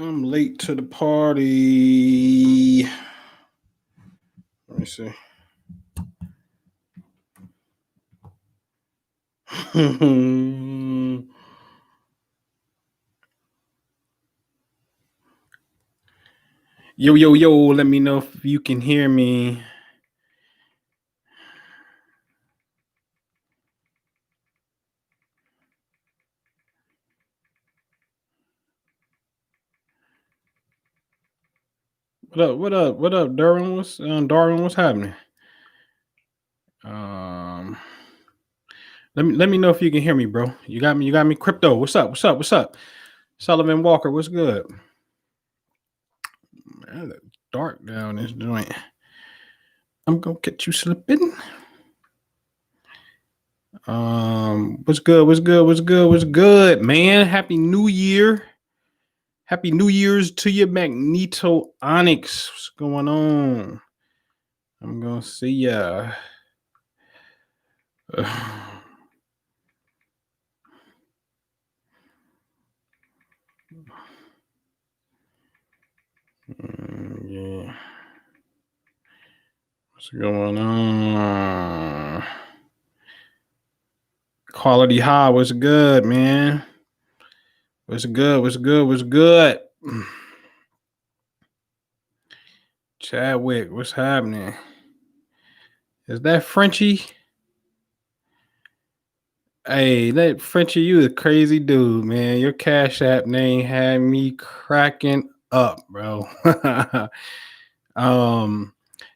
I'm late to the party. Let me see. Yo, let me know if you can hear me. What up, Darwin? What's happening? Let me know if you can hear me, bro. You got me. Crypto, what's up? Sullivan Walker, what's good? Man, it's dark down this joint. I'm gonna get you slipping. What's good, man? Happy New Year. Happy New Year's to you, Magneto Onyx. What's going on? I'm gonna see ya. Yeah. What's going on? Quality High, what's good, man? What's good? Chadwick, what's happening? Is that Frenchie? Hey, that Frenchie, you a crazy dude, man. Your Cash App name had me cracking up, bro.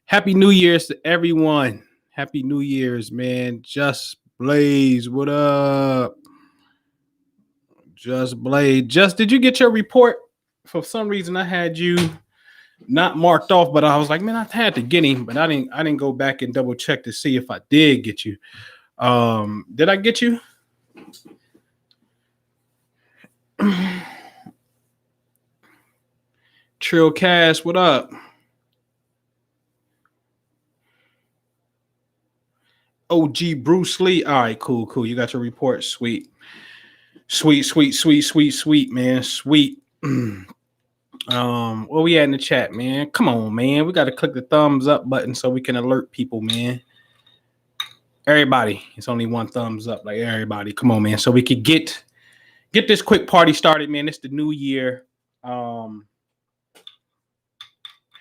Happy New Year's to everyone. Happy New Year's, man. Just Blaze, what up? Just Blaze. Did you get your report? For some reason, I had you not marked off, but I was like, man, I had to get him, but I didn't go back and double check to see if I did get you. Did I get you? Trill Cash, what up? OG Bruce Lee. All right, cool. You got your report. Sweet, man. Sweet. Where we at in the chat, man? Come on, man. We got to click the thumbs up button so we can alert people, man. Everybody, it's only one thumbs up. Like everybody, come on, man. So we could get this quick party started, man. It's the new year.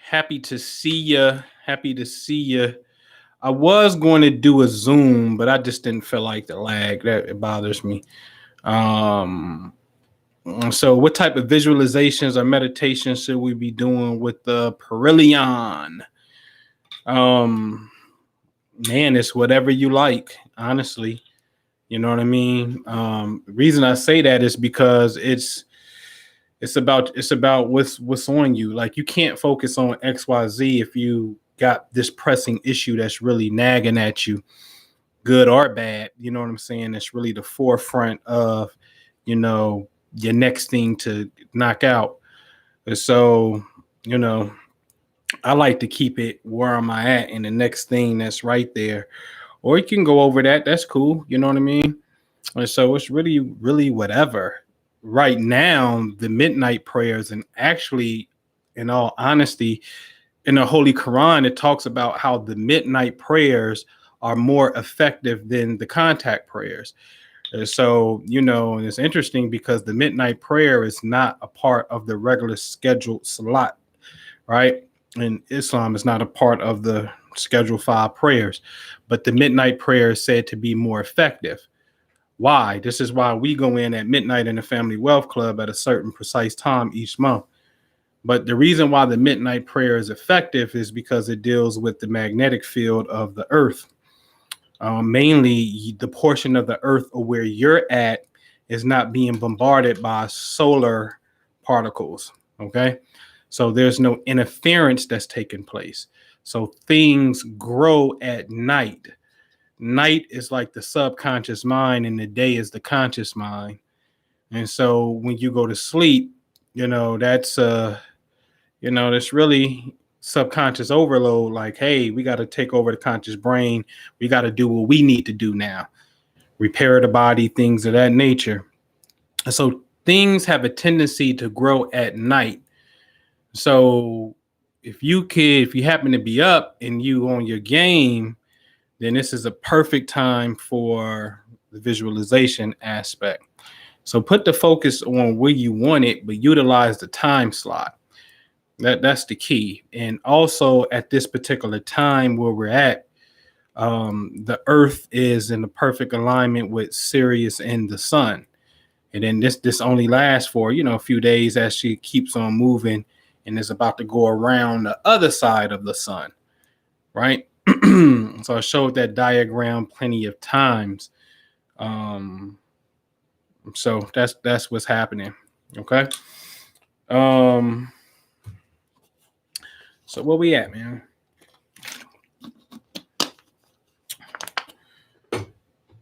Happy to see you. I was going to do a Zoom, but I just didn't feel like the lag. That it bothers me. So what type of visualizations or meditations should we be doing with the Perillion? Man, it's whatever you like, honestly. You know what I mean? The reason I say that is because it's about what's on you. Like you can't focus on XYZ if you got this pressing issue that's really nagging at you, good or bad. You know what I'm saying? It's really the forefront of, your next thing to knock out. And so, I like to keep it where am I at in the next thing that's right there. Or you can go over that. That's cool. You know what I mean? And so it's really, really whatever. Right now, the midnight prayers, and actually, in all honesty, in the Holy Quran, it talks about how the midnight prayers are more effective than the contact prayers. So, it's interesting because the midnight prayer is not a part of the regular scheduled salat, right? In Islam, it's not a part of the scheduled 5 prayers, but the midnight prayer is said to be more effective. Why? This is why we go in at midnight in the Family Wealth Club at a certain precise time each month. But the reason why the midnight prayer is effective is because it deals with the magnetic field of the earth. Mainly the portion of the earth where you're at is not being bombarded by solar particles. Okay. So there's no interference that's taking place. So things grow at night. Night is like the subconscious mind and the day is the conscious mind. And so when you go to sleep, that's really subconscious overload. Like, hey, we got to take over the conscious brain. We got to do what we need to do now. Repair the body, things of that nature. And so things have a tendency to grow at night. So if you happen to be up and you on your game, then this is a perfect time for the visualization aspect. So put the focus on where you want it, but utilize the time slot. That's the key. And also at this particular time where we're at, the Earth is in the perfect alignment with Sirius and the Sun. And then this only lasts for a few days as she keeps on moving and is about to go around the other side of the Sun, right? So I showed that diagram plenty of times. So that's what's happening. Okay. So where we at, man?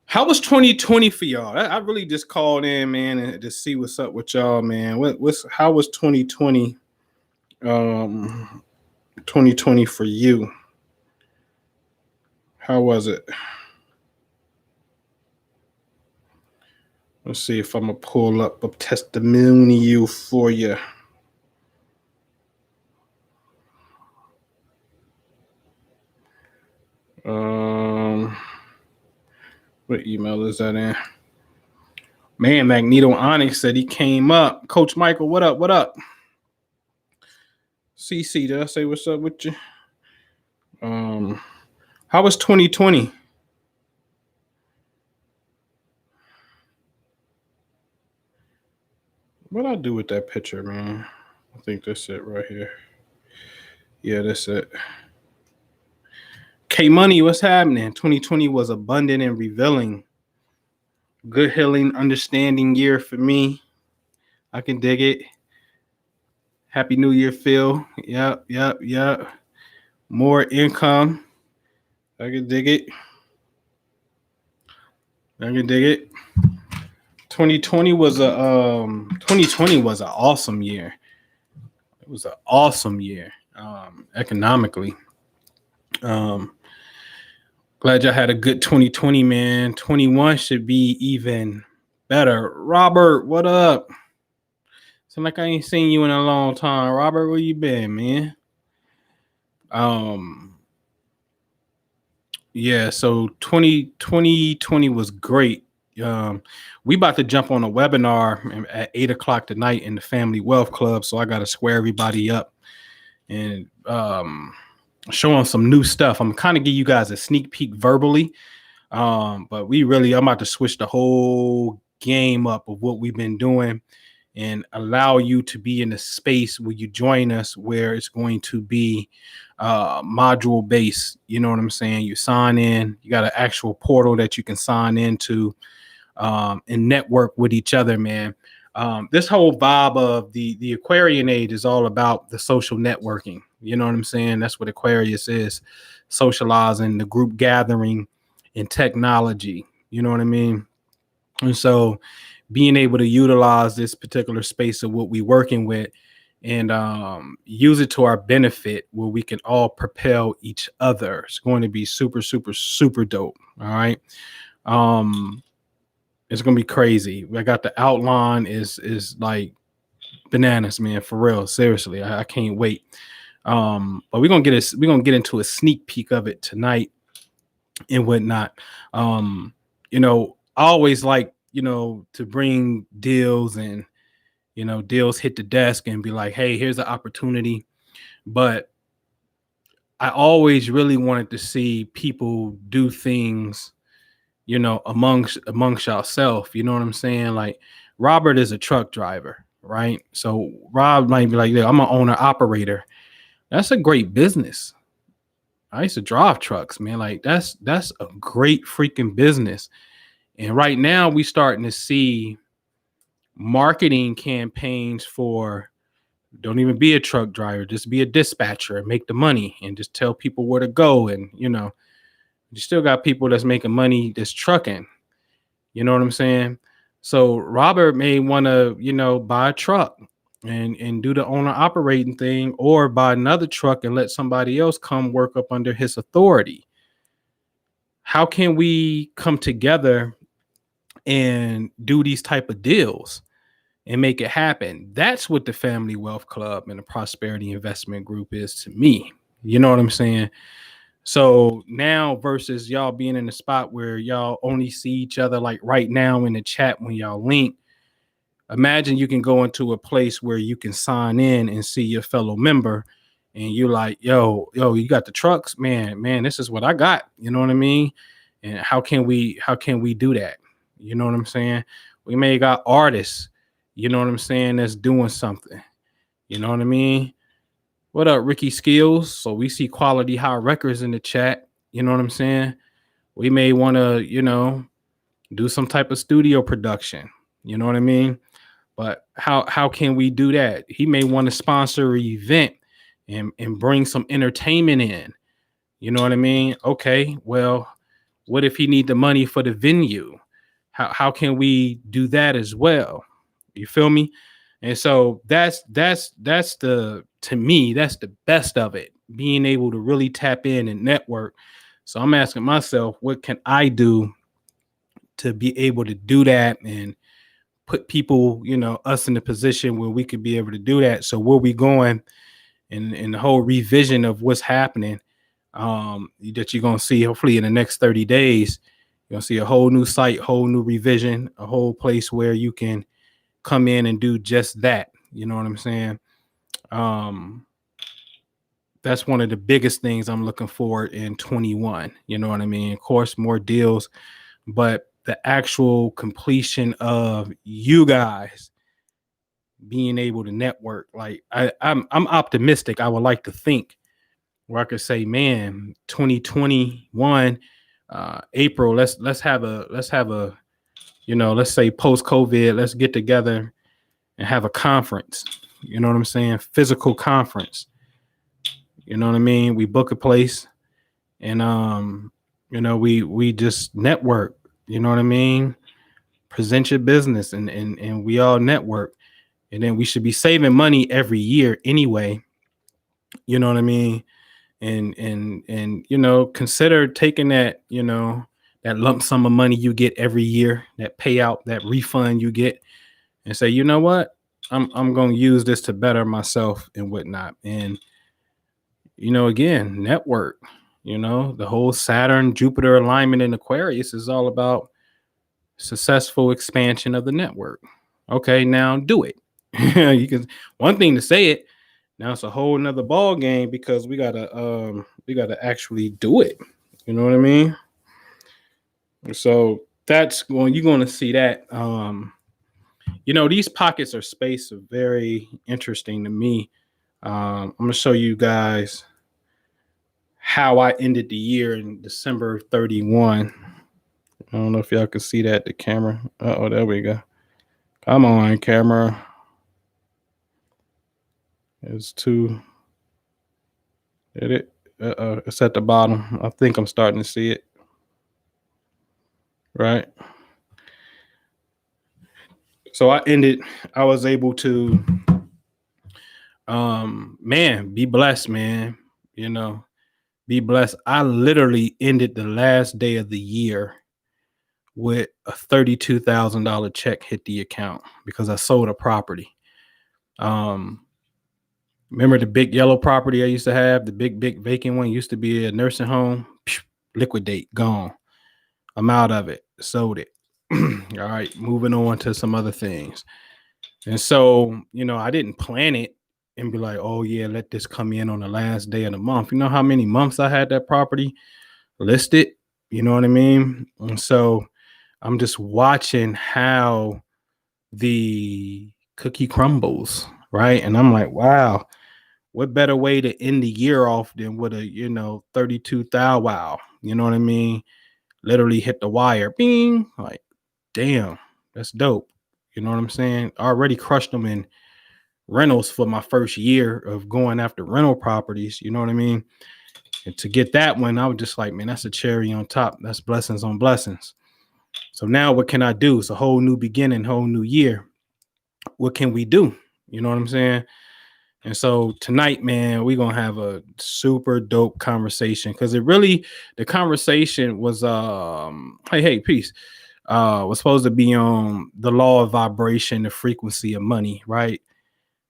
How was 2020 for y'all? I really just called in, man, and to see what's up with y'all, man. How was 2020? 2020 for you? How was it? Let's see if I'm gonna pull up a testimonial for you. What email is that in? Man, Magneto Onyx said he came up. Coach Michael, what up? What up? CC, did I say what's up with you? How was 2020? What I do with that picture, man? I think that's it right here. Yeah, that's it. K Money, what's happening? 2020 was abundant and revealing. Good healing, understanding year for me. I can dig it. Happy New Year, Phil. Yep. More income. I can dig it. 2020 was an awesome year. It was an awesome year, economically. Glad y'all had a good 2020, man. 21 should be even better. Robert, what up? Sound like I ain't seen you in a long time. Robert, where you been, man? Yeah, so 2020 was great. We about to jump on a webinar at 8:00 tonight in the Family Wealth Club, so I got to square everybody up and show them some new stuff. I'm kind of give you guys a sneak peek verbally, but I'm about to switch the whole game up of what we've been doing and allow you to be in a space where you join us where it's going to be module based. You know what I'm saying? You sign in, you got an actual portal that you can sign into and network with each other, man. This whole vibe of the Aquarian age is all about the social networking. You know what I'm saying? That's what Aquarius is, socializing, the group gathering, and technology. You know what I mean? And so being able to utilize this particular space of what we're working with and use it to our benefit where we can all propel each other. It's going to be super, super, super dope. All right. It's going to be crazy. I got the outline is like bananas, man, for real. Seriously. I can't wait. But we're going to get into a sneak peek of it tonight and whatnot. I always like, to bring deals and, deals hit the desk and be like, hey, here's an opportunity. But I always really wanted to see people do things, amongst yourself. You know what I'm saying? Like Robert is a truck driver, right? So Rob might be like, yeah, I'm an owner operator. That's a great business. I used to drive trucks, man. Like that's a great freaking business. And right now we starting to see marketing campaigns for don't even be a truck driver, just be a dispatcher and make the money and just tell people where to go. And, you still got people that's making money that's trucking. You know what I'm saying? So Robert may want to, buy a truck and do the owner operating thing or buy another truck and let somebody else come work up under his authority. How can we come together and do these type of deals? and make it happen. That's what the Family Wealth Club and the Prosperity Investment Group is to me. You know what I'm saying? So now versus y'all being in a spot where y'all only see each other like right now in the chat when y'all link, imagine you can go into a place where you can sign in and see your fellow member and you're like, yo, you got the trucks, man, this is what I got. You know what I mean? And how can we do that? You know what I'm saying? We may got artists, you know what I'm saying, that's doing something. You know what I mean? What up, Ricky Skills? So we see Quality High Records in the chat. You know what I'm saying? We may want to, do some type of studio production. You know what I mean? But how can we do that? He may want to sponsor an event and bring some entertainment in. You know what I mean? Okay, well, what if he need the money for the venue? How can we do that as well? You feel me? And so that's the, to me, that's the best of it, being able to really tap in and network. So I'm asking myself, what can I do to be able to do that and put people, us in a position where we could be able to do that. So where we going in the whole revision of what's happening, that you're going to see hopefully in the next 30 days, you're going to see a whole new site, whole new revision, a whole place where you can come in and do just that. You know what I'm saying? That's one of the biggest things I'm looking for in 21. You know what I mean? Of course, more deals, but the actual completion of you guys being able to network. Like I'm optimistic. I would like to think where I could say, man, 2021, April, let's have a, let's say post COVID, let's get together and have a conference. You know what I'm saying? Physical conference. You know what I mean? We book a place and we just network. You know what I mean? Present your business and we all network. And then we should be saving money every year anyway. You know what I mean? And consider taking that, that lump sum of money you get every year, that payout, that refund you get, and say, you know what? I'm going to use this to better myself and whatnot. And, again, network, the whole Saturn, Jupiter alignment in Aquarius is all about successful expansion of the network. Okay, now do it. You can, one thing to say it, now it's a whole nother ball game because we gotta actually do it. You know what I mean? So that's you're gonna see that. These pockets of space are very interesting to me. I'm gonna show you guys how I ended the year in December 31. I don't know if y'all can see that, the camera. Oh, there we go. Come on, camera. It's too. It's at the bottom. I think I'm starting to see it. Right. So I was able to, be blessed, man. Be blessed. I literally ended the last day of the year with a $32,000 check hit the account because I sold a property. Remember the big yellow property I used to have? The big vacant one used to be a nursing home. Liquidate, gone. I'm out of it. Sold it. All right, moving on to some other things. And so, I didn't plan it and be like, oh yeah, let this come in on the last day of the month. You know how many months I had that property listed? You know what I mean? And so I'm just watching how the cookie crumbles, right? And I'm like, wow, what better way to end the year off than with a 32,000? Wow, you know what I mean? Literally hit the wire, bing, like, damn, that's dope. You know what I'm saying? I already crushed them in rentals for my first year of going after rental properties. You know what I mean? And to get that one, I was just like, man, that's a cherry on top. That's blessings on blessings. So now what can I do? It's a whole new beginning, whole new year. What can we do? You know what I'm saying? And so tonight, man, we're going to have a super dope conversation because the conversation was, hey, peace. was supposed to be on the law of vibration, the frequency of money, right?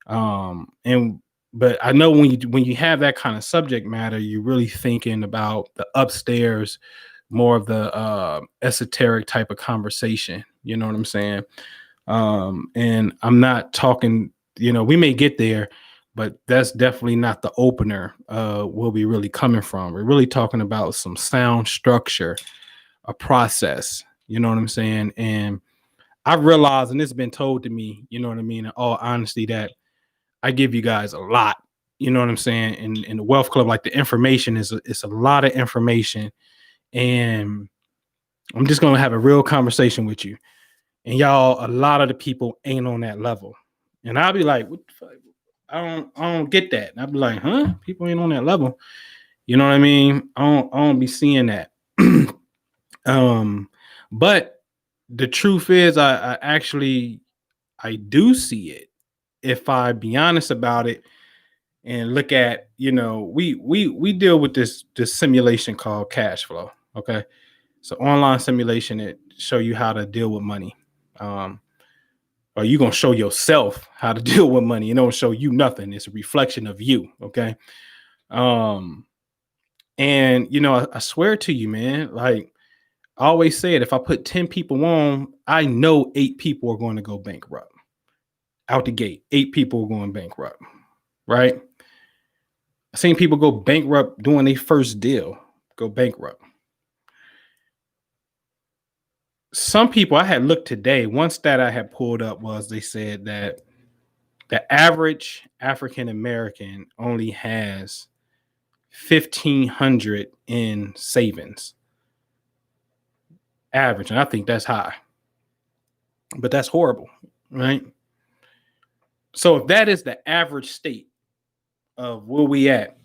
And but I know when you have that kind of subject matter, you're really thinking about the upstairs, more of the esoteric type of conversation. You know what I'm saying? And I'm not talking, we may get there, but that's definitely not the opener where we really coming from. We're really talking about some sound structure, a process, you know what I'm saying? And I realized, and it's been told to me, you know what I mean, in all honesty, that I give you guys a lot, you know what I'm saying? In the Wealth Club, like the information it's a lot of information. And I'm just gonna have a real conversation with you. And y'all, a lot of the people ain't on that level. And I'll be like, what the fuck? I don't get that. And I'll be like, huh? People ain't on that level. You know what I mean? I don't be seeing that. But the truth is I actually I do see it if I be honest about it and look at, we deal with this simulation called cash flow. Okay. So online simulation, it show you how to deal with money. Or you gonna show yourself how to deal with money. It don't show you nothing. It's a reflection of you. Okay. Um, and I swear to you, man, like I always say it, if I put 10 people on, I know 8 people are going to go bankrupt. Out the gate, 8 people are going bankrupt. Right. I've seen people go bankrupt doing their first deal, go bankrupt. Some people, I had looked today, one stat I had pulled up was they said that the average African American only has 1,500 in savings. Average. And I think that's high. But that's horrible, right? So if that is the average state of where we at,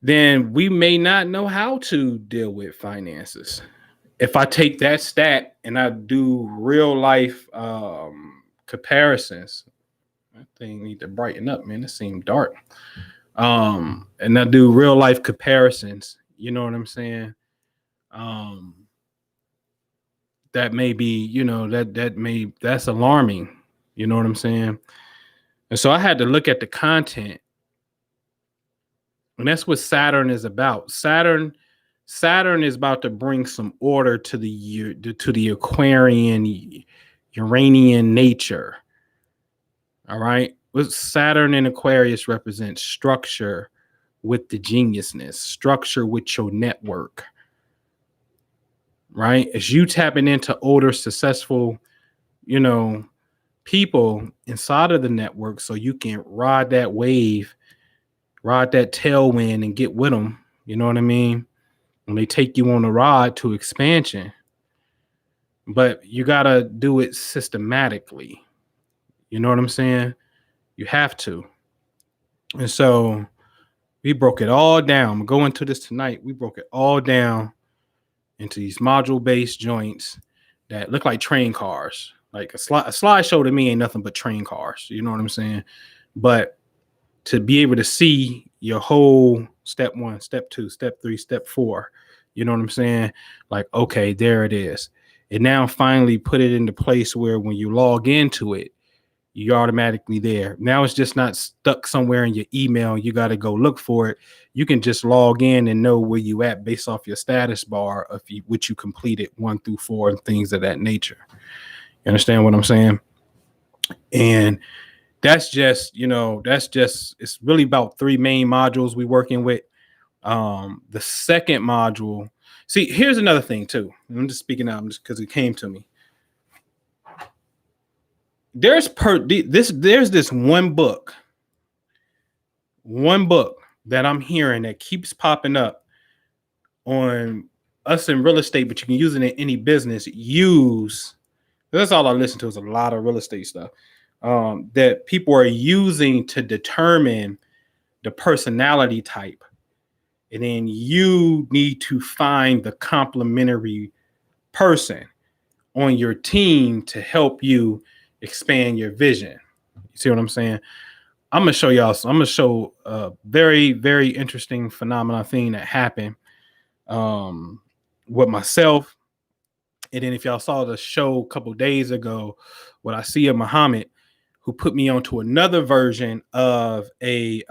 then we may not know how to deal with finances. If I take that stat and I do real life comparisons, that thing need to brighten up, man. It seemed dark. And I do real life comparisons, you know what I'm saying? That may be, that's alarming, you know what I'm saying? And so I had to look at the content. And that's what Saturn is about. Saturn is about to bring some order to the Aquarian, Uranian nature. All right. What Saturn and Aquarius represents structure with the geniusness, structure with your network. Right. As you tapping into older, successful, people inside of the network so you can ride that wave, ride that tailwind and get with them. You know what I mean? When they take you on a ride to expansion. But you got to do it systematically. You know what I'm saying? You have to. And so we broke it all down. I'm going to this tonight. We broke it all down into these module-based joints that look like train cars. Like a slideshow to me ain't nothing but train cars. You know what I'm saying? But to be able to see your whole step 1, step 2, step 3, step 4, you know what I'm saying? Like, okay, there it is. And now finally put it into place where when you log into it, you're automatically there. Now it's just not stuck somewhere in your email. You got to go look for it. You can just log in and know where you at based off your status bar of which you completed 1 through 4 and things of that nature. You understand what I'm saying? And that's just, it's really about 3 main modules we working with. The second module, see, here's another thing too. I'm just speaking out just because it came to me. There's this one book that I'm hearing that keeps popping up on us in real estate, but you can use it in any business. That's all I listen to is a lot of real estate stuff that people are using to determine the personality type. And then you need to find the complementary person on your team to help you expand your vision. You see what I'm saying? I'm going to show y'all. I'm going to show a very, very interesting phenomenon thing that happened with myself. And then if y'all saw the show a couple days ago, what I see of Muhammad, who put me onto another version of a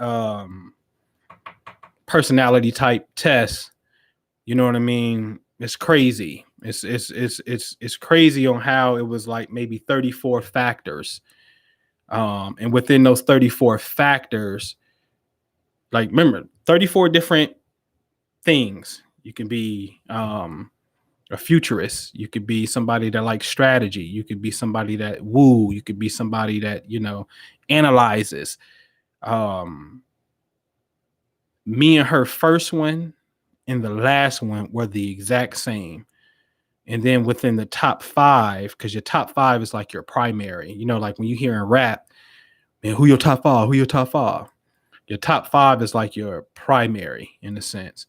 personality type test. You know what I mean? It's crazy. It's crazy on how it was like maybe 34 factors. And within those 34 factors, like remember, 34 different things. You can be a futurist. You could be somebody that likes strategy. You could be somebody that woo. You could be somebody that, analyzes. Me and her first one and the last one were the exact same. And then within the top five, because your top five is like your primary, like when you hear in rap, man, who your top five? Who your top five? Your top five is like your primary in a sense.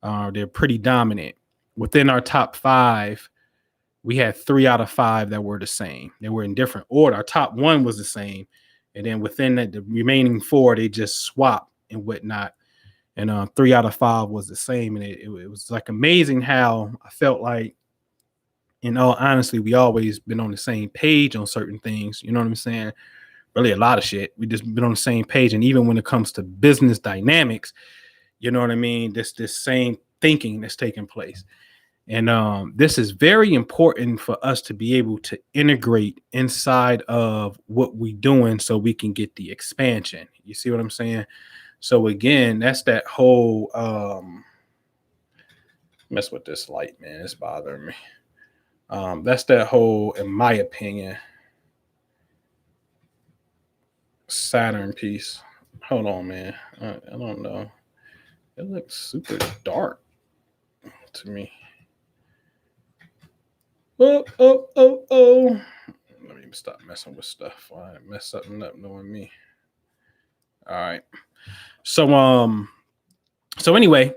They're pretty dominant. Within our top five, we had 3 out of 5 that were the same. They were in different order. Our top one was the same. And then within that, the remaining 4, they just swapped and whatnot. And 3 out of 5 was the same. And it was like amazing how I felt like, in all honesty, we always been on the same page on certain things. You know what I'm saying? Really a lot of shit. We just been on the same page. And even when it comes to business dynamics, you know what I mean? This same thinking that's taking place. And this is very important for us to be able to integrate inside of what we're doing so we can get the expansion. You see what I'm saying? So again, that's that whole mess with this light, man. It's bothering me. That's that whole, in my opinion, Saturn piece. Hold on, man. I don't know. It looks super dark to me. Oh. Let me stop messing with stuff. I mess something up knowing me. All right. So anyway,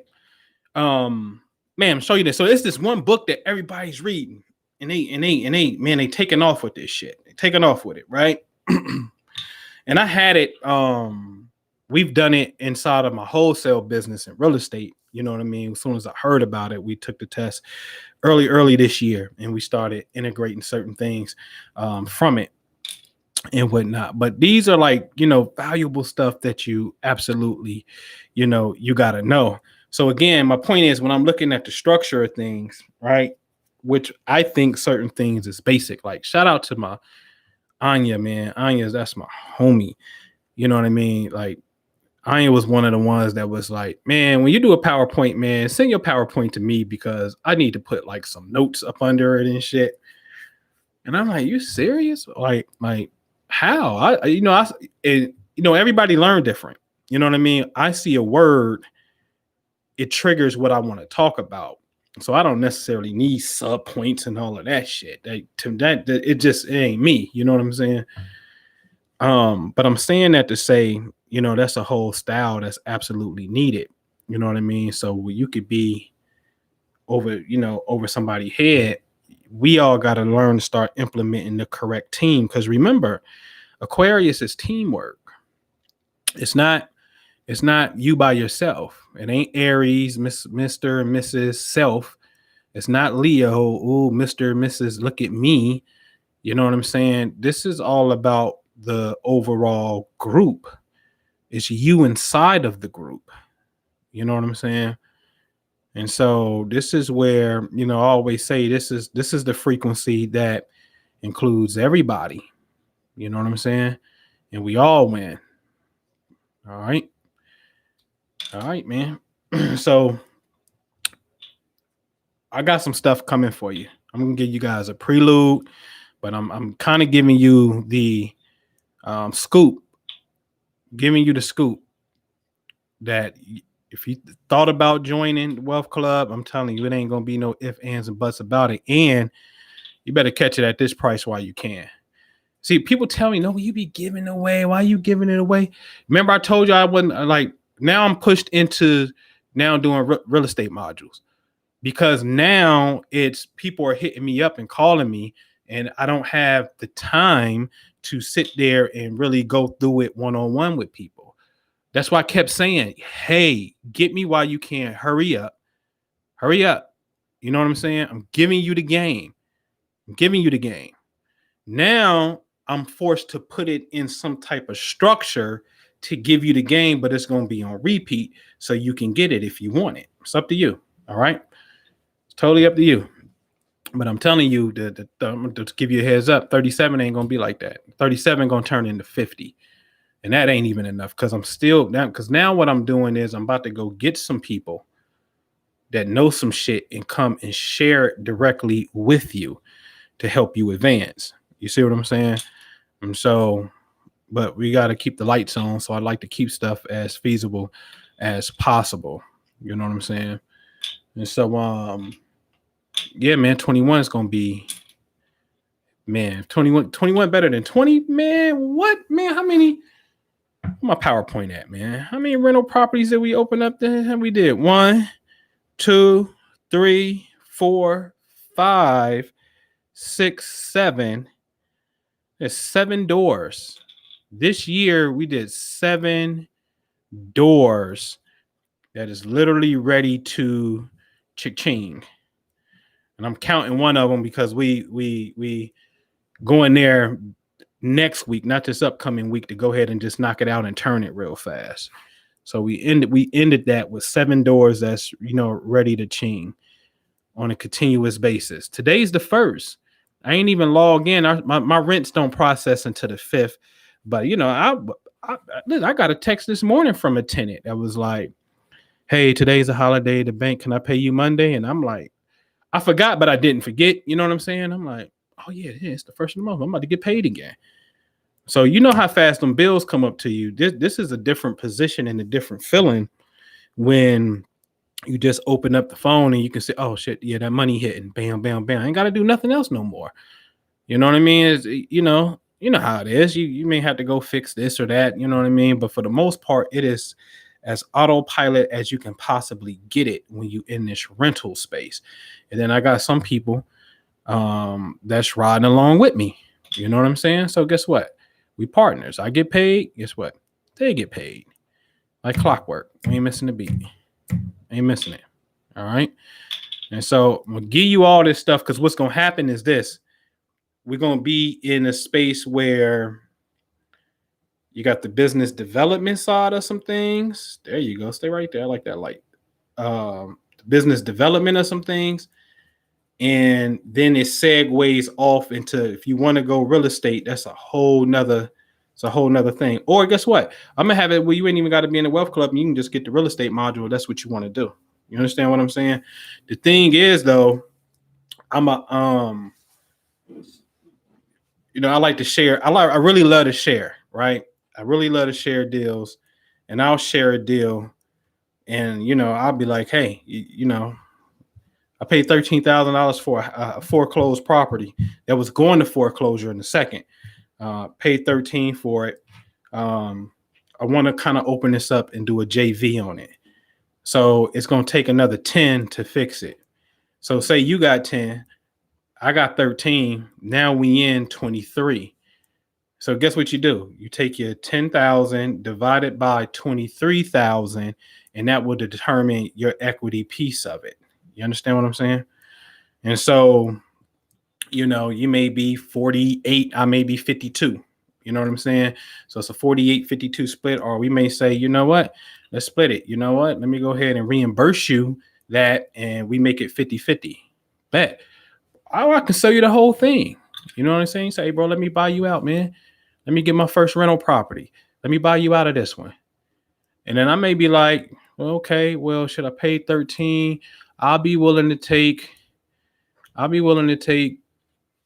man, show you this. So it's this one book that everybody's reading, and they taking off with this shit. They taking off with it, right? And I had it. We've done it inside of my wholesale business in real estate. You know what I mean? As soon as I heard about it, we took the test early this year, and we started integrating certain things from it and whatnot. But these are like, valuable stuff that you absolutely, you got to know. So again, my point is, when I'm looking at the structure of things, right, which I think certain things is basic, like shout out to my Anya, man. That's my homie. You know what I mean? Like, Anya was one of the ones that was like, man, when you do a PowerPoint, man, send your PowerPoint to me because I need to put like some notes up under it and shit. And I'm like, you serious? Like how? Everybody learn different. You know what I mean? I see a word, it triggers what I want to talk about. So I don't necessarily need sub points and all of that shit. It ain't me. You know what I'm saying? But I'm saying that to say, that's a whole style that's absolutely needed. You know what I mean? So you could be over somebody's head. We all got to learn to start implementing the correct team. Because remember, Aquarius is teamwork. It's not you by yourself. It ain't Aries, Mr. and Mrs. Self. It's not Leo, oh, Mr. and Mrs. Look at me. You know what I'm saying? This is all about the overall group. It's you inside of the group. You know what I'm saying? And so this is where, I always say this is the frequency that includes everybody. You know what I'm saying? And we all win. All right. All right, man. So I got some stuff coming for you. I'm going to give you guys a prelude, but I'm kind of giving you the scoop, that if you thought about joining the Wealth Club, I'm telling you, it ain't going to be no ifs, ands, and buts about it. And you better catch it at this price while you can. See, people tell me, no, you be giving away. Why are you giving it away? Remember, I told you I wasn't now I'm pushed into now doing real estate modules, because now it's people are hitting me up and calling me, and I don't have the time to sit there and really go through it one-on-one with people. That's why I kept saying, hey, get me while you can. Hurry up. Hurry up. You know what I'm saying? I'm giving you the game. I'm giving you the game. Now I'm forced to put it in some type of structure to give you the game, but it's going to be on repeat so you can get it if you want it. It's up to you. All right. It's totally up to you. But I'm telling you, to give you a heads up, 37 ain't going to be like that. 37 going to turn into 50. And that ain't even enough because I'm still now. Because now what I'm doing is I'm about to go get some people that know some shit and come and share it directly with you to help you advance. You see what I'm saying? And so, but we got to keep the lights on. So I like to keep stuff as feasible as possible. You know what I'm saying? And so, yeah, man, 21 is going to be, man, 21 better than 20, man. What, man? How many? My PowerPoint at, man? How many rental properties did we open up there? We did 1, 2, 3, 4, 5, 6, 7. There's 7 doors. This year we did 7 doors that is literally ready to cha-ching. And I'm counting one of them because we go in there next week, not this upcoming week, to go ahead and just knock it out and turn it real fast. So we ended that with 7 doors that's, you know, ready to ching on a continuous basis. Today's the 1st. I ain't even log in. My rents don't process until the 5th. But, you know, I got a text this morning from a tenant that was like, hey, today's a holiday. The bank, can I pay you Monday? And I'm like, I forgot, but I didn't forget. You know what I'm saying? I'm like, oh, yeah, it's the 1st of the month. I'm about to get paid again. So you know how fast them bills come up to you. This is a different position and a different feeling when you just open up the phone and you can say, oh, shit, yeah, that money hitting. Bam, bam, bam. I ain't got to do nothing else no more. You know what I mean? It's, you know how it is. You may have to go fix this or that. You know what I mean? But for the most part, it is as autopilot as you can possibly get it when you in this rental space. And then I got some people that's riding along with me. You know what I'm saying? So guess what? We partners. I get paid. Guess what? They get paid. Like clockwork. We ain't missing a beat. Ain't missing it. All right. And so I'm gonna give you all this stuff because what's gonna happen is this. We're gonna be in a space where you got the business development side of some things. There you go. Stay right there. I like that light. Business development of some things. And then it segues off into, if you want to go real estate, that's a whole nother thing. Or guess what? I'm gonna have it where you ain't even got to be in the wealth club and you can just get the real estate module. That's what you want to do. You understand what I'm saying? The thing is though, I like to share. I really love to share, right? I really love to share deals, and I'll share a deal, and I'll be like, hey, I paid $13,000 for a foreclosed property that was going to foreclosure in a second. Paid 13 for it. I want to kind of open this up and do a JV on it. So it's going to take another 10 to fix it. So say you got 10, I got 13. Now we in 23. So guess what you do? You take your 10,000 divided by 23,000, and that will determine your equity piece of it. You understand what I'm saying? And so, you may be 48, I may be 52. You know what I'm saying? So it's a 48-52 split, or we may say, you know what? Let's split it. You know what? Let me go ahead and reimburse you that, and we make it 50-50. Bet. I can sell you the whole thing. You know what I'm saying? Say, hey, bro, let me buy you out, man. Let me get my first rental property. Let me buy you out of this one. And then I may be like, well, okay, well, should I pay 13? I'll be willing to take,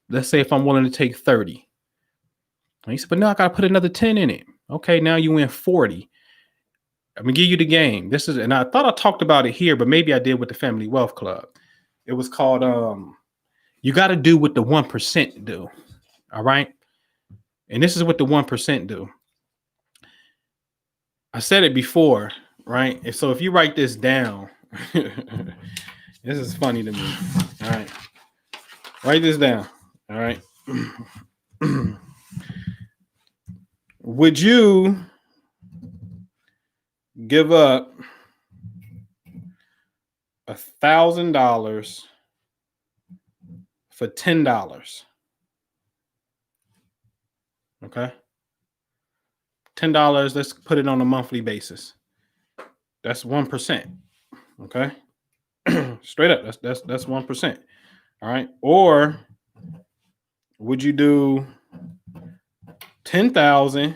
let's say if I'm willing to take 30. And he said, but no, I got to put another 10 in it. Okay, now you win 40. I'm going to give you the game. And I thought I talked about it here, but maybe I did with the Family Wealth Club. It was called, you got to do what the 1% do. All right. And this is what the 1% do. I said it before, right? And so if you write this down, this is funny to me. All right. Write this down. All right. Would you give up $1,000 for $10. Okay. $10, let's put it on a monthly basis. That's 1%. Okay. Straight up. That's 1%. All right. Or would you do 10,000?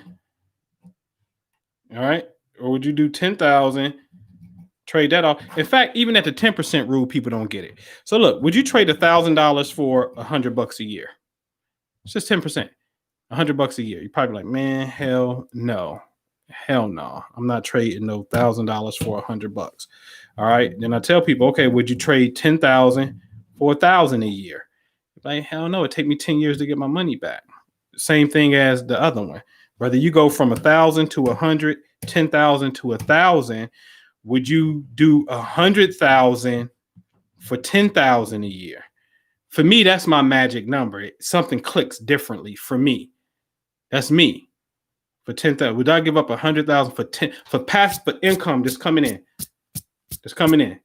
All right. Or would you do 10,000? Trade that off. In fact, even at the 10% rule, people don't get it. So look, would you trade $1,000 for $100 a year? It's just 10%. $100 a year. You're probably like, man, hell no. Hell no. I'm not trading no $1,000 for $100. All right. Then I tell people, okay, would you trade 10,000 for 1,000 a year? Like, hell no, it take me 10 years to get my money back. Same thing as the other one. Whether you go from 1,000 to 100, 10,000 to 1,000, would you do 100,000 for 10,000 a year? For me, that's my magic number. Something clicks differently for me. That's me. For 10,000, would I give up 100,000 for passive income that's coming in? That's coming in,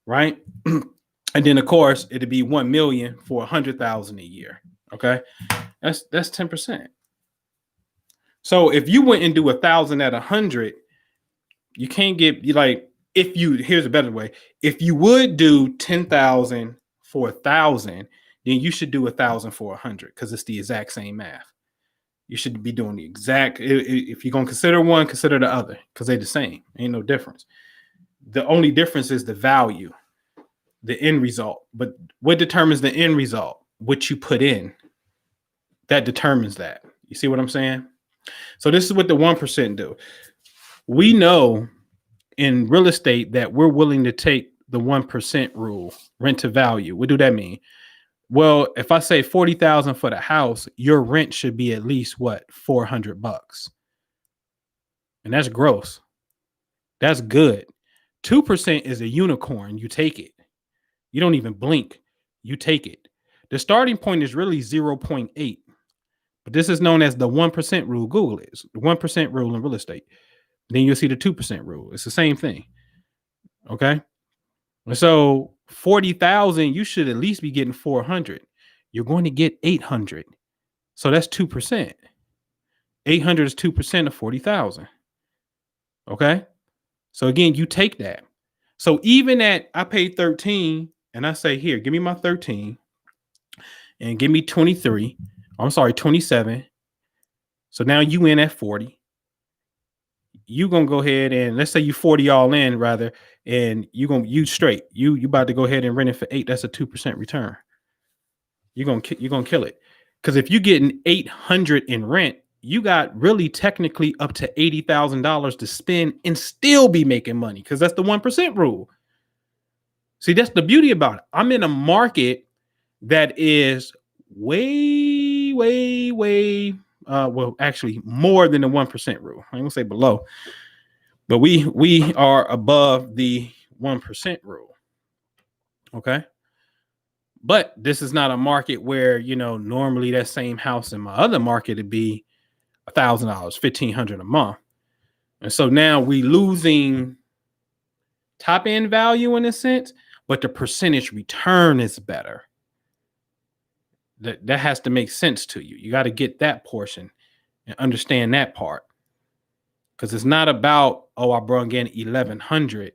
right? And then of course it'd be 1 million for 100,000 a year. Okay, that's 10%. So if you went and do 1,000 at 100, you can't get like here's a better way. If you would do 10,000 for 1,000, then you should do 1,000 for 100 because it's the exact same math. You should be doing the exact. If you're gonna consider one, consider the other because they're the same. Ain't no difference. The only difference is the value, the end result. But what determines the end result? What you put in. That determines that. You see what I'm saying? So this is what the 1% do. We know in real estate that we're willing to take the 1% rule, rent to value. What do that mean? Well, if I say 40,000 for the house, your rent should be at least what? $400. And that's gross. That's good. 2% is a unicorn. You take it. You don't even blink. You take it. The starting point is really 0.8. But this is known as the 1% rule. Google it. The 1% rule in real estate. Then you'll see the 2% rule. It's the same thing. Okay. So 40,000, you should at least be getting 400. You're going to get 800. So that's 2%. 800 is 2% of 40,000. Okay. So again, you take that. So even at I paid 13 and I say, here, give me my 13 and give me 23. I'm sorry, 27. So now you in at 40. You gonna go ahead and let's say you 40 all in rather, and you straight. You about to go ahead and rent it for 8. That's a 2% return. You're gonna kill it. Because if you're getting 800 in rent, you got really technically up to $80,000 to spend and still be making money because that's the 1% rule. See, that's the beauty about it. I'm in a market that is way, well, actually more than the 1% rule. I'm gonna say below, but we are above the 1% rule. Okay. But this is not a market where, normally that same house in my other market would be $1,000, $1,500 a month. And so now we losing top end value in a sense, but the percentage return is better. That has to make sense to you. You got to get that portion and understand that part. Because it's not about, I brought in 1,100.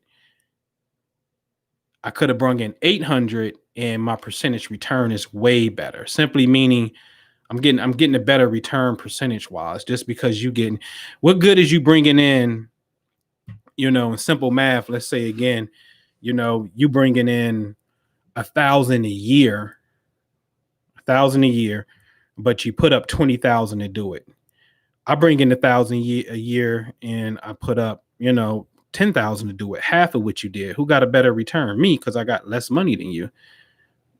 I could have brought in 800 and my percentage return is way better. Simply meaning I'm getting a better return percentage wise, just because what good is you bringing in, in simple math, let's say again, you bringing in 1,000 a year, but you put up 20,000 to do it. I bring in 1,000 a year and I put up, 10,000 to do it. Half of what you did. Who got a better return? Me, because I got less money than you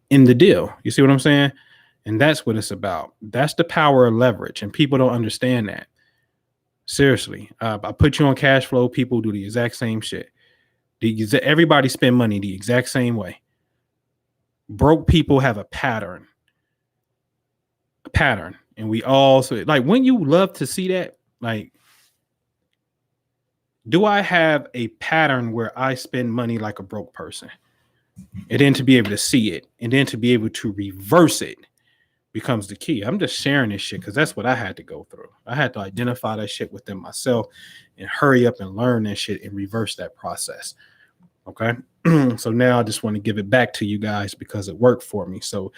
in the deal. You see what I'm saying? And that's what it's about. That's the power of leverage. And people don't understand that. Seriously. I put you on cash flow. People do the exact same shit. Everybody spend money the exact same way. Broke people have a pattern. And we all, so like, when you love to see that, like, do I have a pattern where I spend money like a broke person? And then to be able to see it and then to be able to reverse it becomes the key. I'm just sharing this shit because that's what I had to go through. I had to identify that shit within myself and hurry up and learn that shit and reverse that process. Okay. So now I just want to give it back to you guys because it worked for me. So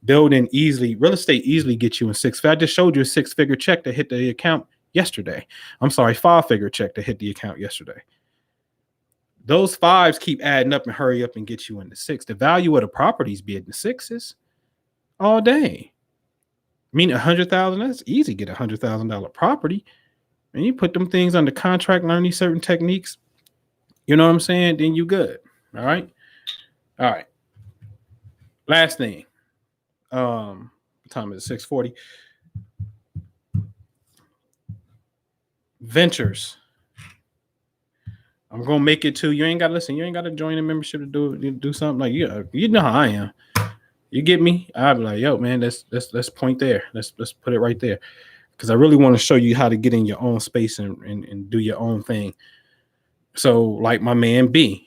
building easily, real estate easily gets you in six. I just showed you a 6-figure check that hit the account yesterday. I'm sorry, 5-figure check that hit the account yesterday. Those fives keep adding up and hurry up and get you in the six. The value of the properties be in the sixes all day. I mean, 100,000, that's easy. Get $100,000 property. And you put them things under contract, learn these certain techniques. You know what I'm saying? Then you good. All right. All right. Last thing. What time is it? 6:40. Ventures. I'm gonna make it to you. Ain't gotta listen. You ain't gotta join a membership to do something like you know how I am. You get me? I'll be like, yo, man, let's point there. Let's put it right there. Because I really want to show you how to get in your own space and do your own thing. So, like my man B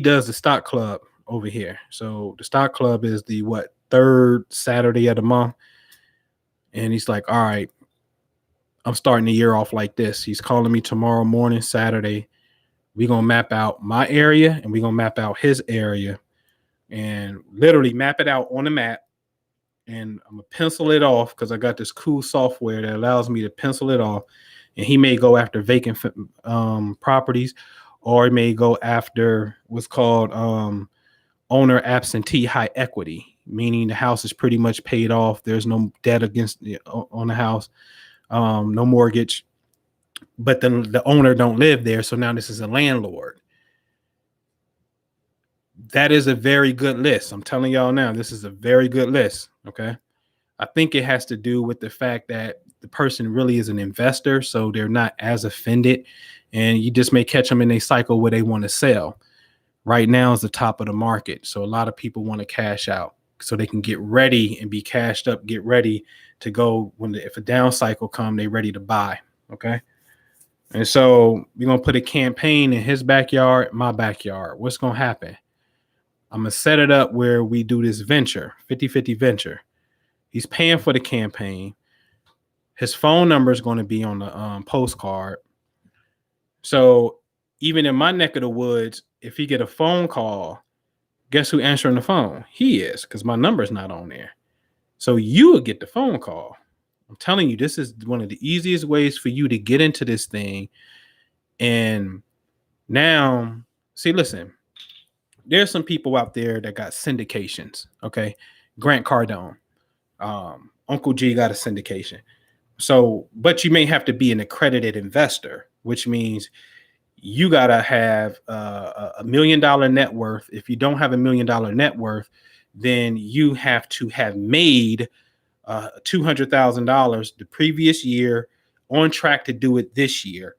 does the stock club over here. So the stock club is the third Saturday of the month. And he's like, all right, I'm starting the year off like this. He's calling me tomorrow morning, Saturday. We're gonna map out my area and we're gonna map out his area and literally map it out on the map. And I'm gonna pencil it off because I got this cool software that allows me to pencil it off. And he may go after vacant properties, or he may go after what's called owner absentee high equity, meaning the house is pretty much paid off. There's no debt against on the house, no mortgage, but then the owner don't live there. So now this is a landlord. That is a very good list. I'm telling y'all now, this is a very good list. Okay. I think it has to do with the fact that the person really is an investor, so they're not as offended, and you just may catch them in a cycle where they want to sell. Right now is the top of the market, so a lot of people want to cash out so they can get ready and be cashed up, get ready to go if a down cycle comes, they're ready to buy. Okay, and so we're gonna put a campaign in his backyard, my backyard. What's gonna happen? I'm gonna set it up where we do this venture, 50-50 venture. He's paying for the campaign. His phone number is going to be on the postcard. So even in my neck of the woods, if he get a phone call, guess who answering the phone? He is, because my number is not on there. So you will get the phone call. I'm telling you, this is one of the easiest ways for you to get into this thing. And now, see, listen, there's some people out there that got syndications. Okay. Grant Cardone. Uncle G got a syndication. So, but you may have to be an accredited investor, which means you got to have $1 million net worth. If you don't have $1 million net worth, then you have to have made $200,000 the previous year, on track to do it this year.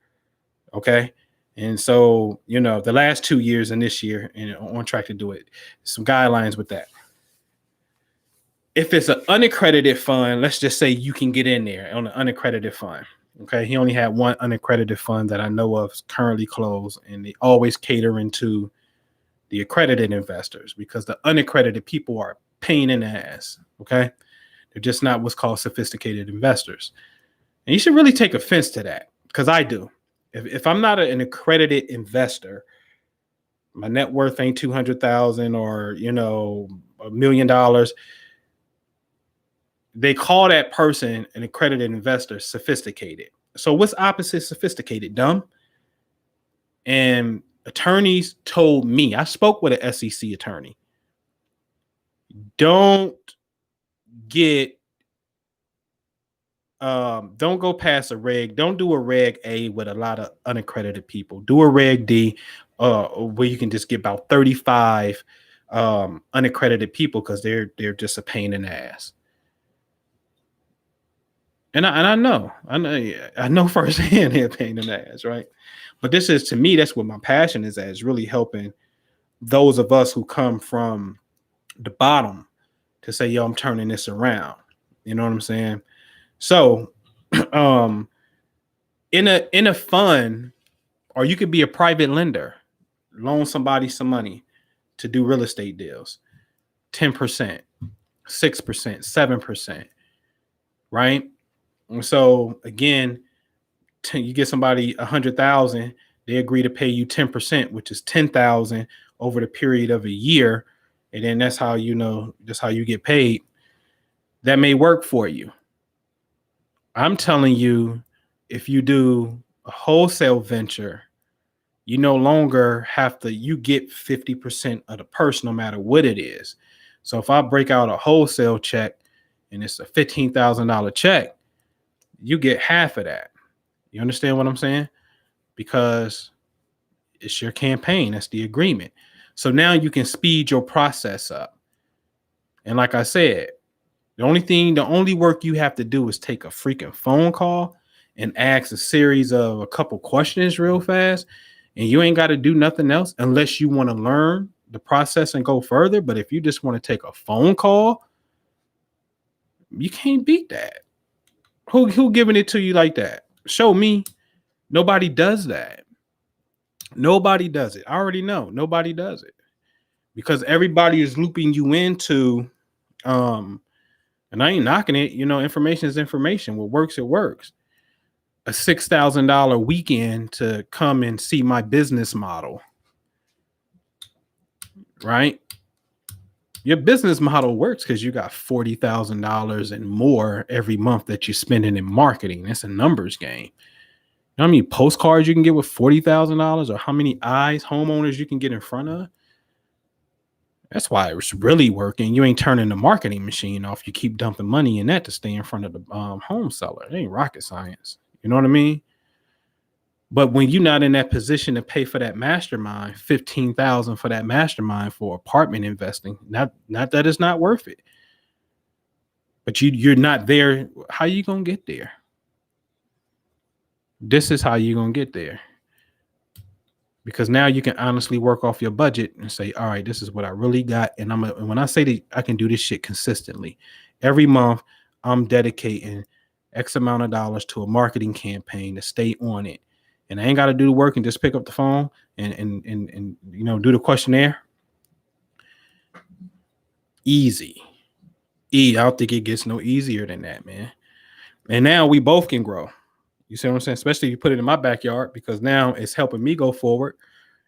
Okay. And so, the last 2 years and this year, and on track to do it. Some guidelines with that. If it's an unaccredited fund, let's just say you can get in there on an unaccredited fund. Okay. He only had one unaccredited fund that I know of currently closed, and they always catering to the accredited investors because the unaccredited people are a pain in the ass. Okay. They're just not what's called sophisticated investors. And you should really take offense to that, because I do. If I'm not an accredited investor, my net worth ain't 200,000 or, $1 million. They call that person, an accredited investor, sophisticated. So what's opposite sophisticated? Dumb. And attorneys told me, I spoke with an SEC attorney, don't go past a reg. Don't do a reg A with a lot of unaccredited people. Do a reg D where you can just get about 35 unaccredited people, because they're just a pain in the ass. And I know firsthand they're a pain in the ass, right? But this is, to me, that's what my passion is at, is really helping those of us who come from the bottom to say, yo, I'm turning this around. You know what I'm saying? So in a fund, or you could be a private lender, loan somebody some money to do real estate deals. 10%, 6%, 7%, right? And so again, you get somebody 100,000, they agree to pay you 10%, which is 10,000 over the period of a year. And then that's how that's how you get paid. That may work for you. I'm telling you, if you do a wholesale venture, you no longer have to, you get 50% of the purse no matter what it is. So if I break out a wholesale check and it's a $15,000 check, you get half of that. You understand what I'm saying? Because it's your campaign. That's the agreement. So now you can speed your process up. And like I said, the only work you have to do is take a freaking phone call and ask a couple questions real fast. And you ain't got to do nothing else unless you want to learn the process and go further. But if you just want to take a phone call, you can't beat that. Who giving it to you like that? Show me. Nobody does that. Nobody does it. I already know. Nobody does it. Because everybody is looping you into and I ain't knocking it, information is information. What works, it works. A $6,000 weekend to come and see my business model. Right? Your business model works because you got $40,000 and more every month that you're spending in marketing. It's a numbers game. You know how many postcards you can get with $40,000 or how many eyes homeowners you can get in front of? That's why it's really working. You ain't turning the marketing machine off. You keep dumping money in that to stay in front of the home seller. It ain't rocket science. You know what I mean? But when you're not in that position to pay for that mastermind, $15,000 for that mastermind for apartment investing, not that it's not worth it. But you're not there. How you gonna get there? This is how you're gonna get there. Because now you can honestly work off your budget and say, all right, this is what I really got. And when I say that I can do this shit consistently, every month I'm dedicating X amount of dollars to a marketing campaign to stay on it. And I ain't got to do the work and just pick up the phone and do the questionnaire. Easy. I don't think it gets no easier than that, man. And now we both can grow. You see what I'm saying? Especially if you put it in my backyard, because now it's helping me go forward.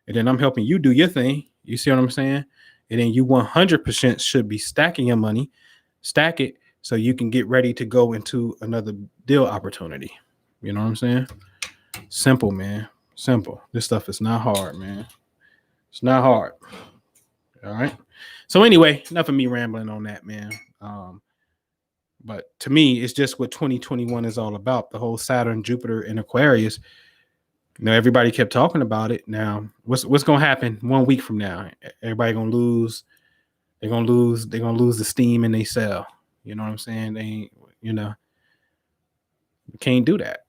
And then I'm helping you do your thing. You see what I'm saying? And then you 100% should be stacking your money. Stack it so you can get ready to go into another deal opportunity. You know what I'm saying? Simple, man. Simple. This stuff is not hard, man. It's not hard. All right. So anyway, enough of me rambling on that, man. But to me, it's just what 2021 is all about. The whole Saturn, Jupiter, and Aquarius. Everybody kept talking about it. Now, what's going to happen 1 week from now? Everybody going to lose. They're going to lose. They're going to lose the steam in they sell. You know what I'm saying? They, we can't do that.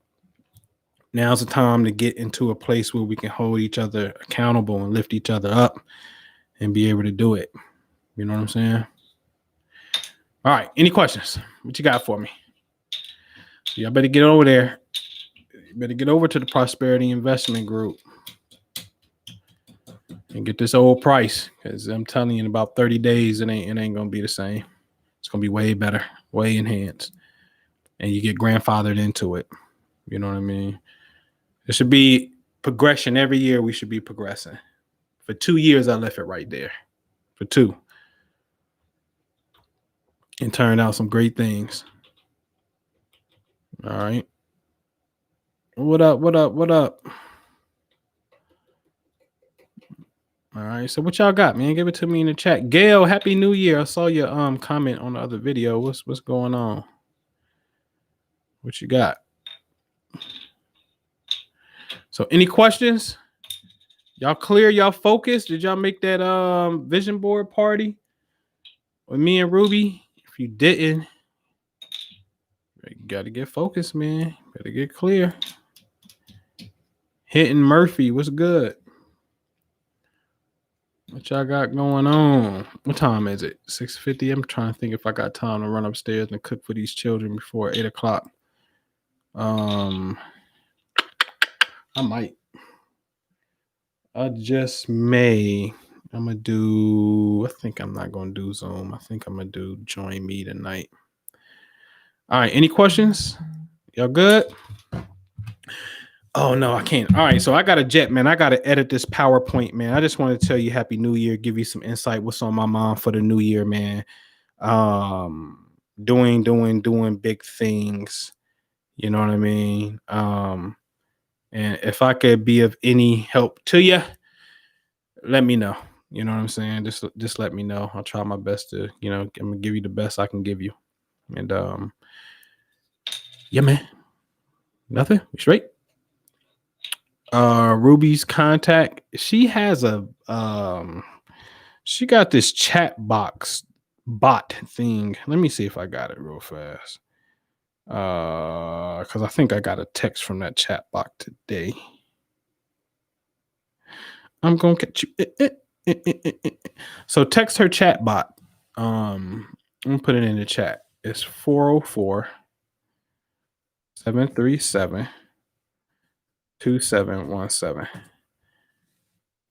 Now's the time to get into a place where we can hold each other accountable and lift each other up and be able to do it. You know what I'm saying? All right. Any questions? What you got for me? Y'all better get over there. You better get over to the Prosperity Investment Group and get this old price, because I'm telling you, in about 30 days, it ain't gonna be the same. It's gonna be way better, way enhanced, and you get grandfathered into it. You know what I mean? There should be progression every year. We should be progressing. For 2 years, I left it right there. For 2. And turned out some great things. All right. What up? All right. So what y'all got, man? Give it to me in the chat. Gail, Happy New Year. I saw your comment on the other video. What's going on? What you got? So any questions? Y'all clear? Y'all focused? Did y'all make that vision board party with me and Ruby? If you didn't, you gotta get focused, man. Better get clear. Hinton Murphy, what's good? What y'all got going on? What time is it? 6:50. I'm trying to think if I got time to run upstairs and cook for these children before 8 o'clock. I might. I just may. I'm gonna do. I think I'm not gonna do Zoom. I think I'm gonna do join me tonight. All right. Any questions? Y'all good? Oh no, I can't. All right, so I got a jet, man. I gotta edit this PowerPoint, man. I just want to tell you Happy New Year, give you some insight what's on my mind for the new year, man. Um, doing big things. You know what I mean? And if I could be of any help to you, let me know. You know what I'm saying? Just let me know. I'll try my best to, I'm gonna give you the best I can give you. And yeah, man. Nothing. We straight. Ruby's contact. She has she got this chat box bot thing. Let me see if I got it real fast. Because I think I got a text from that chat box today. I'm gonna catch you. So text her chat bot. I'm gonna put it in the chat. It's 404 737 2717.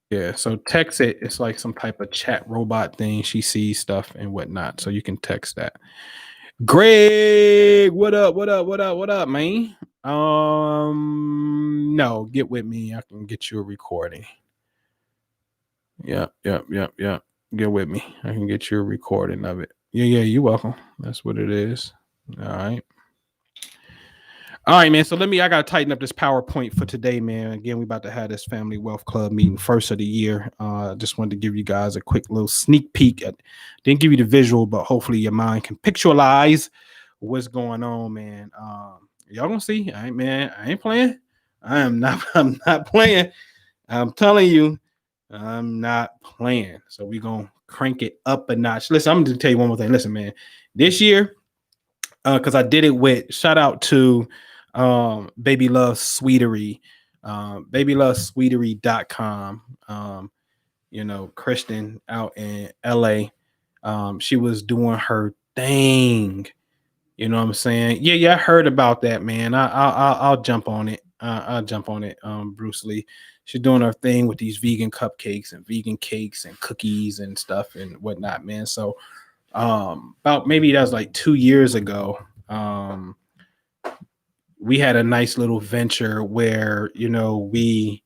Yeah, so text it. It's like some type of chat robot thing. She sees stuff and whatnot. So you can text that. Greg, what up? What up? What up? What up, man? No, get with me. I can get you a recording. Yep. Get with me. I can get you a recording of it. Yeah, you're welcome. That's what it is. All right, man. So I gotta tighten up this PowerPoint for today, man. Again, we about to have this Family Wealth Club meeting first of the year. Just wanted to give you guys a quick little sneak peek. Didn't give you the visual, but hopefully your mind can pictualize what's going on, man. Y'all gonna see. I ain't playing. I'm not playing. I'm telling you, I'm not playing. So we gonna crank it up a notch. Listen, I'm gonna tell you one more thing. Listen, man, this year, because I did it with shout out to Baby Love Sweetery, babylovesweetery.com. Kristen out in LA. She was doing her thing. You know what I'm saying? Yeah, I heard about that, man. I'll jump on it. I'll jump on it. Bruce Lee. She's doing her thing with these vegan cupcakes and vegan cakes and cookies and stuff and whatnot, man. So about maybe that was like 2 years ago. We had a nice little venture where we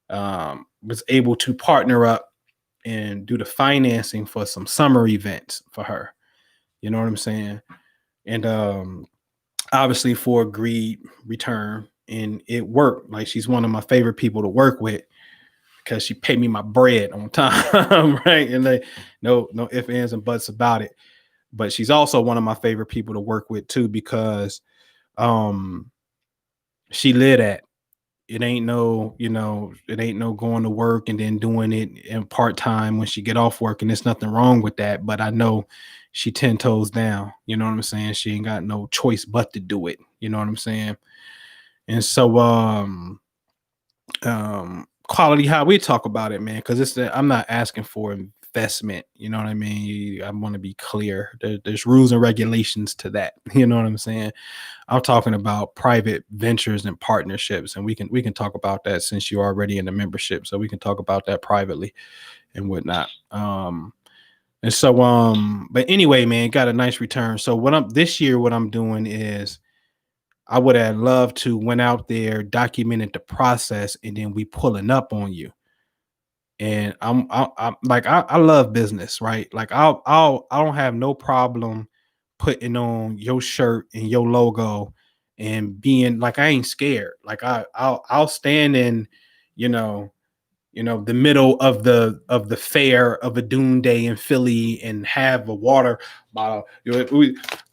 was able to partner up and do the financing for some summer events for her. You know what I'm saying? And obviously for agreed return, and it worked. Like, she's one of my favorite people to work with because she paid me my bread on time, right? And no ifs, ands, and buts about it. But she's also one of my favorite people to work with too, because she lit at it. Ain't no going to work and then doing it in part-time when she get off work, and there's nothing wrong with that. But I know she 10 toes down. You know what I'm saying? She ain't got no choice but to do it. You know what I'm saying? And so quality, how we talk about it, man, because I'm not asking for investment. You know what I mean? I want to be clear. There's rules and regulations to that. You know what I'm saying? I'm talking about private ventures and partnerships, and we can talk about that since you're already in the membership, so we can talk about that privately and whatnot. And so but anyway, man, got a nice return. So what I'm doing is, I would have loved to went out there, documented the process, and then we pulling up on you. And I'm like, I love business, right? Like I don't have no problem putting on your shirt and your logo and being like, I ain't scared. Like I'll stand in, you know, the middle of the fair of a Dune Day in Philly and have a water bottle,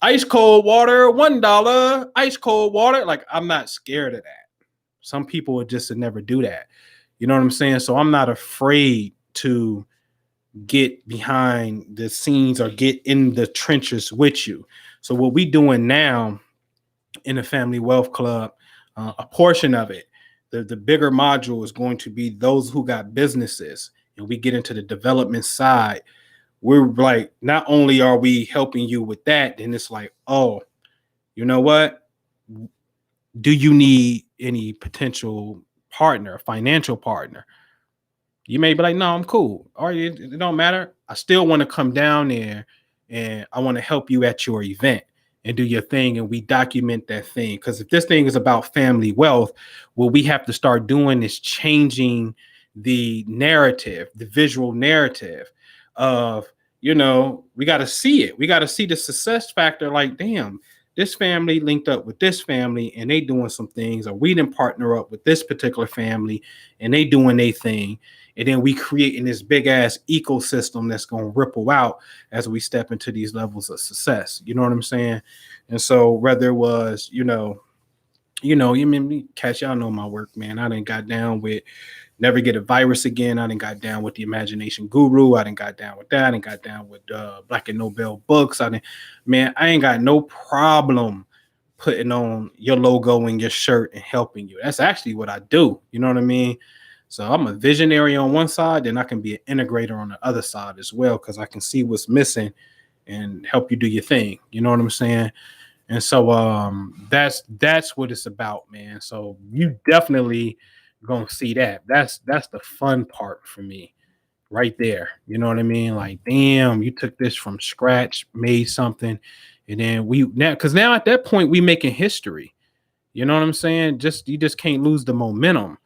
ice cold water, $1, ice cold water. Like, I'm not scared of that. Some people would just never do that. You know what I'm saying? So I'm not afraid to get behind the scenes or get in the trenches with you. So what we doing now in the Family Wealth Club, a portion of it, the bigger module is going to be those who got businesses, and we get into the development side. We're like, not only are we helping you with that, then it's like, oh, you know what? Do you need any potential partner, financial partner? You may be like, no, I'm cool. Or it don't matter. I still want to come down there and I want to help you at your event and do your thing. And we document that thing. Because if this thing is about family wealth, what we have to start doing is changing the narrative, the visual narrative of, we got to see it. We got to see the success factor. Like, damn, this family linked up with this family and they doing some things, or we didn't partner up with this particular family and they doing their thing. And then we creating this big ass ecosystem that's going to ripple out as we step into these levels of success. You know what I'm saying? And so whether it was, you mean me, catch, y'all know my work, man. I done got down with Never Get a Virus Again. I done got down with the Imagination Guru. I done got down with that. I done got down with Black and Nobel Books. I ain't got no problem putting on your logo and your shirt and helping you. That's actually what I do. You know what I mean? So I'm a visionary on one side, then I can be an integrator on the other side as well, because I can see what's missing and help you do your thing. You know what I'm saying? And so that's what it's about, man. So you definitely gonna see that. That's the fun part for me right there. You know what I mean? Like, damn, you took this from scratch, made something, and then now at that point we making history. You know what I'm saying? You just can't lose the momentum.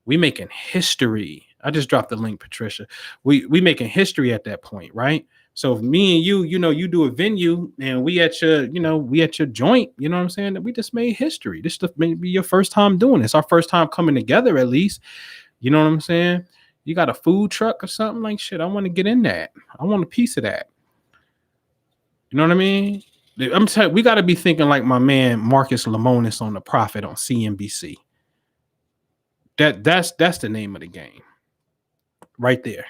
We making history. I just dropped the link, Patricia. We making history at that point, right? So if me and you, you do a venue and we at your joint, you know what I'm saying? That we just made history. This may be your first time doing this. Our first time coming together, at least. You know what I'm saying? You got a food truck or something, like, shit, I want to get in that. I want a piece of that. You know what I mean? I'm telling we got to be thinking like my man Marcus Lemonis on The Prophet on CNBC. That's the name of the game. Right there.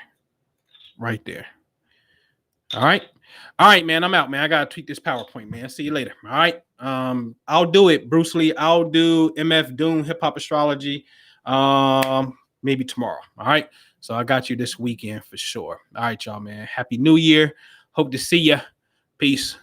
All right, man. I'm out, man. I gotta tweak this PowerPoint, man. See you later. All right. I'll do it, Bruce Lee. I'll do MF Doom, Hip Hop Astrology. Maybe tomorrow. All right. So I got you this weekend for sure. All right, y'all, man. Happy New Year. Hope to see ya. Peace.